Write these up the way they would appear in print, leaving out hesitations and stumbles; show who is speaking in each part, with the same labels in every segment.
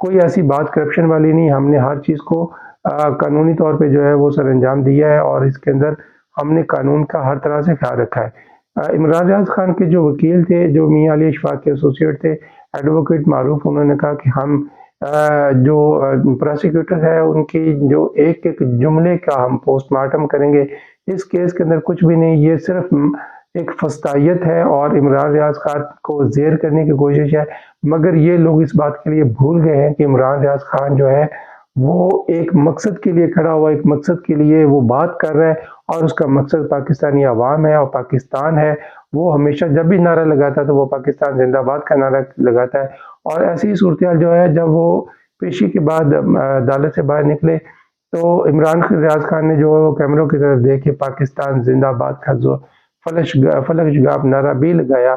Speaker 1: کوئی ایسی بات کرپشن والی نہیں، ہم نے ہر چیز کو قانونی طور پہ جو ہے وہ سر انجام دیا ہے، اور اس کے اندر ہم نے قانون کا ہر طرح سے خیال رکھا ہے۔ عمران ریاض خان کے جو وکیل تھے، جو میاں علی اشفاق کے ایسوسیٹ تھے، ایڈوکیٹ معروف، انہوں نے کہا کہ ہم جو پروسیکیوٹر ہے ان کی جو ایک ایک جملے کا ہم پوسٹ مارٹم کریں گے، اس کیس کے اندر کچھ بھی نہیں، یہ صرف ایک فسطائیت ہے اور عمران ریاض خان کو زیر کرنے کی کوشش ہے۔ مگر یہ لوگ اس بات کے لیے بھول گئے ہیں کہ عمران ریاض خان جو ہے وہ ایک مقصد کے لیے کھڑا ہوا، ایک مقصد کے لیے وہ بات کر رہا ہے، اور اس کا مقصد پاکستانی عوام ہے اور پاکستان ہے۔ وہ ہمیشہ جب بھی نعرہ لگاتا ہے تو وہ پاکستان زندہ باد کا نعرہ لگاتا ہے، اور ایسی صورتحال جو ہے جب وہ پیشی کے بعد عدالت سے باہر نکلے تو عمران ریاض خان نے جو ہے وہ کیمروں کی طرف دیکھ کے پاکستان زندہ باد کا جو فلک شگاف نعرہ بھی لگایا،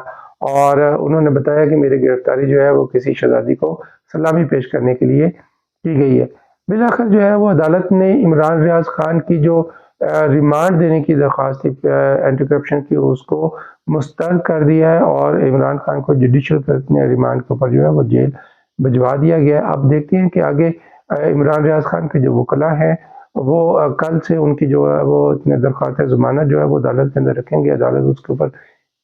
Speaker 1: اور انہوں نے بتایا کہ میری گرفتاری جو ہے وہ کسی شہزادی کو سلامی پیش کرنے کے لیے کی گئی ہے۔ بالآخر جو ہے وہ عدالت نے عمران ریاض خان کی جو ریمانڈ دینے کی درخواست تھی اینٹی کرپشن کی، اس کو مسترد کر دیا ہے، اور عمران خان کو جوڈیشل ریمانڈ کے اوپر جو ہے وہ جیل بھجوا دیا گیا ہے۔ اب دیکھتے ہیں کہ آگے عمران ریاض خان کے جو وکلاء ہیں وہ کل سے ان کی جو ہے وہ درخواست ضمانت جو ہے وہ عدالت کے اندر رکھیں گے، عدالت اس کے اوپر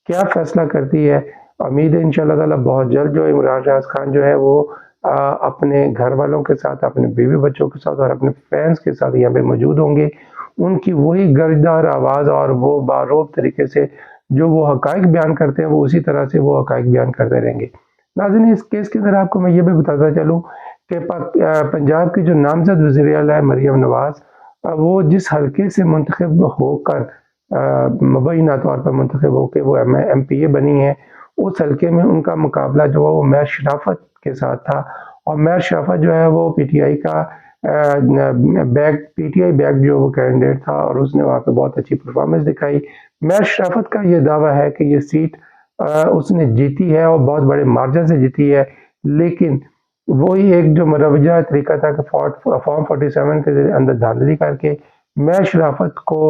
Speaker 1: کیا فیصلہ کرتی ہے۔ امید ہے انشاءاللہ تعالی بہت جلد جو عمران ریاض خان جو ہے وہ اپنے گھر والوں کے ساتھ، اپنے بیوی بچوں کے ساتھ اور اپنے فینس کے ساتھ یہاں پہ موجود ہوں گے، ان کی وہی گرجدار آواز اور وہ باروب طریقے سے جو وہ حقائق بیان کرتے ہیں وہ اسی طرح سے وہ حقائق بیان کرتے رہیں گے۔ ناظرین، اس کیس کے اندر آپ کو میں یہ بھی بتاتا چلوں کہ پنجاب کی جو نامزد وزیر اعلیٰ ہے مریم نواز، وہ جس حلقے سے منتخب ہو کر مبینہ طور پر منتخب ہو کے وہ ایم پی اے بنی ہے، اس حلقے میں ان کا مقابلہ جو ہے وہ مہر شرافت کے ساتھ تھا، اور مہر شرافت جو ہے وہ پی ٹی آئی کا پی ٹی آئی بیک جو وہ کینڈیڈیٹ تھا، اور اس نے وہاں پہ بہت اچھی پرفارمنس دکھائی۔ مہر شرافت کا یہ دعویٰ ہے کہ یہ سیٹ اس نے جیتی ہے اور بہت بڑے مارجن سے جیتی ہے، لیکن وہی ایک جو مروجہ طریقہ تھا کہ فارم 47 کے اندر دھاندلی کر کے مہر شرافت کو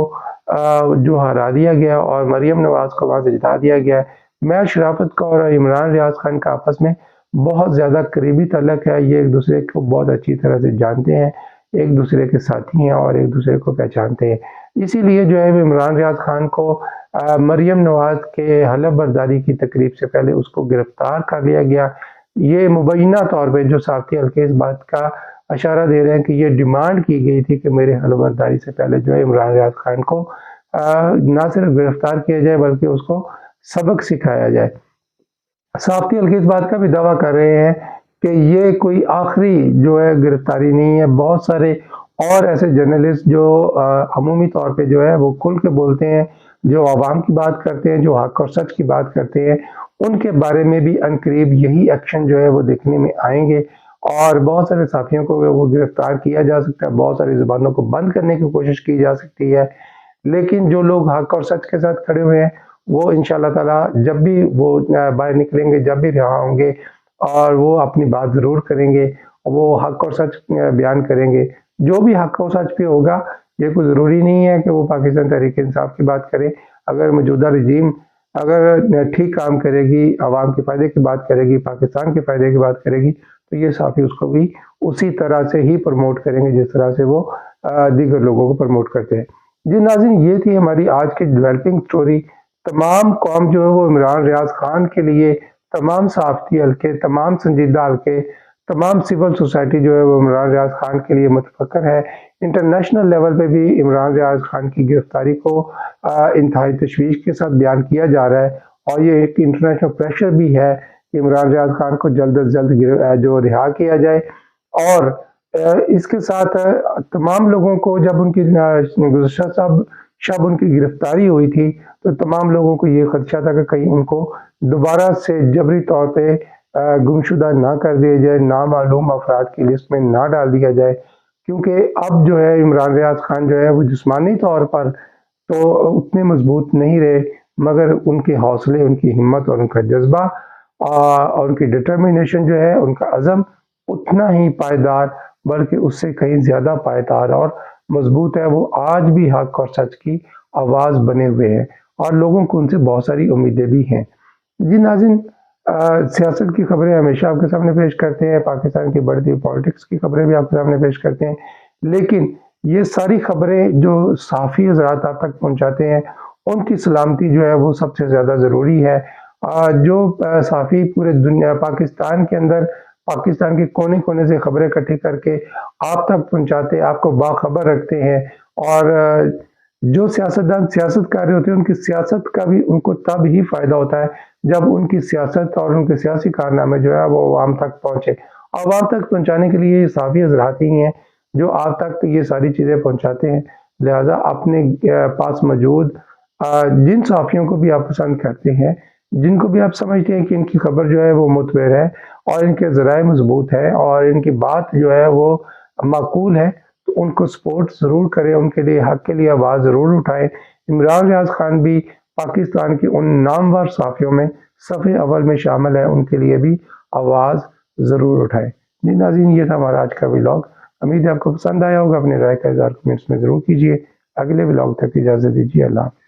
Speaker 1: جو ہرا دیا گیا اور مریم نواز کو وہاں سے جتا دیا گیا۔ مہر شرافت کا اور عمران ریاض خان کا آپس میں بہت زیادہ قریبی تعلق ہے، یہ ایک دوسرے کو بہت اچھی طرح سے جانتے ہیں، ایک دوسرے کے ساتھی ہیں اور ایک دوسرے کو پہچانتے ہیں۔ اسی لیے جو ہے عمران ریاض خان کو مریم نواز کے حلف برداری کی تقریب سے پہلے اس کو گرفتار کر لیا گیا۔ یہ مبینہ طور پہ جو صحافتی حلقے اس بات کا اشارہ دے رہے ہیں کہ یہ ڈیمانڈ کی گئی تھی کہ میرے حلف برداری سے پہلے جو ہے عمران ریاض خان کو نہ صرف گرفتار کیا جائے بلکہ اس کو سبق سکھایا جائے۔ صحافتی حلقے اس بات کا بھی دعویٰ کر رہے ہیں کہ یہ کوئی آخری جو ہے گرفتاری نہیں ہے، بہت سارے اور ایسے جرنلسٹ جو عمومی طور پہ جو ہے وہ کھل کے بولتے ہیں، جو عوام کی بات کرتے ہیں، جو حق اور سچ کی بات کرتے ہیں، ان کے بارے میں بھی عنقریب یہی ایکشن جو ہے وہ دیکھنے میں آئیں گے، اور بہت سارے صحافیوں کو وہ گرفتار کیا جا سکتا ہے، بہت ساری زبانوں کو بند کرنے کی کوشش کی جا سکتی ہے، لیکن جو لوگ حق اور سچ کے ساتھ کھڑے ہوئے ہیں وہ انشاءاللہ تعالی جب بھی وہ باہر نکلیں گے، جب بھی رہا ہوں گے، اور وہ اپنی بات ضرور کریں گے، وہ حق اور سچ بیان کریں گے۔ جو بھی حق اور سچ پہ ہوگا، یہ کوئی ضروری نہیں ہے کہ وہ پاکستان تحریک انصاف کی بات کرے۔ اگر موجودہ رجیم اگر ٹھیک کام کرے گی، عوام کے فائدے کی بات کرے گی، پاکستان کے فائدے کی بات کرے گی، تو یہ صحافی اس کو بھی اسی طرح سے ہی پروموٹ کریں گے جس طرح سے وہ دیگر لوگوں کو پروموٹ کرتے ہیں۔ جی ناظرین، یہ تھی ہماری آج کی ڈیولپنگ سٹوری۔ تمام قوم جو ہے وہ عمران ریاض خان کے لیے، تمام صحافتی حلقے، تمام سنجیدہ حلقے، تمام سول سوسائٹی جو ہے وہ عمران ریاض خان کے لیے متفکر ہے۔ انٹرنیشنل لیول پہ بھی عمران ریاض خان کی گرفتاری کو انتہائی تشویش کے ساتھ بیان کیا جا رہا ہے، اور یہ ایک انٹرنیشنل پریشر بھی ہے کہ عمران ریاض خان کو جلد از جلد جو رہا کیا جائے۔ اور اس کے ساتھ تمام لوگوں کو جب ان کی گزشتہ شب ان کی گرفتاری ہوئی تھی تو تمام لوگوں کو یہ خدشہ تھا کہ کہیں ان کو دوبارہ سے جبری طور پہ گمشدہ نہ کر دیا جائے، نامعلوم افراد کی لسٹ میں نہ ڈال دیا جائے، کیونکہ اب جو ہے عمران ریاض خان جو ہے وہ جسمانی طور پر تو اتنے مضبوط نہیں رہے، مگر ان کے حوصلے، ان کی ہمت اور ان کا جذبہ اور ان کی ڈٹرمنیشن جو ہے، ان کا عزم اتنا ہی پائیدار بلکہ اس سے کہیں زیادہ پائیدار اور مضبوط ہے۔ وہ آج بھی حق اور سچ کی آواز بنے ہوئے ہیں اور لوگوں کو ان سے بہت ساری امیدیں بھی ہیں۔ جی ناظرین، سیاست کی خبریں ہمیشہ آپ کے سامنے پیش کرتے ہیں، پاکستان کی بڑھتی پالیٹکس کی خبریں بھی آپ کے سامنے پیش کرتے ہیں، لیکن یہ ساری خبریں جو صحافی حضرات آپ تک پہنچاتے ہیں ان کی سلامتی جو ہے وہ سب سے زیادہ ضروری ہے۔ جو صحافی پورے دنیا پاکستان کے اندر پاکستان کے کونے کونے سے خبریں اکٹھی کر کے آپ تک پہنچاتے، آپ کو باخبر رکھتے ہیں، اور جو سیاستدان سیاست کر رہے ہوتے ہیں ان کی سیاست کا بھی ان کو تب ہی فائدہ ہوتا ہے جب ان کی سیاست اور ان کے سیاسی کارنامے جو ہے وہ عوام تک پہنچے۔ عوام تک پہنچانے کے لیے یہ صحافی حضرات ہی ہیں جو آپ تک یہ ساری چیزیں پہنچاتے ہیں، لہذا اپنے پاس موجود جن صحافیوں کو بھی آپ پسند کرتے ہیں، جن کو بھی آپ سمجھتے ہیں کہ ان کی خبر جو ہے وہ معتبر ہے اور ان کے ذرائع مضبوط ہے اور ان کی بات جو ہے وہ معقول ہے، تو ان کو سپورٹ ضرور کریں، ان کے لیے حق کے لیے آواز ضرور اٹھائیں۔ عمران ریاض خان بھی پاکستان کی ان نامور صحافیوں میں صف اول میں شامل ہے، ان کے لیے بھی آواز ضرور اٹھائیں۔ جی ناظرین، یہ تھا ہمارا آج کا ولاگ، امید ہے آپ کو پسند آیا ہوگا، اپنے رائے کا اظہار کمنٹس میں ضرور کیجیے۔ اگلے ولاگ تک اجازت دیجیے، اللہ حافظ۔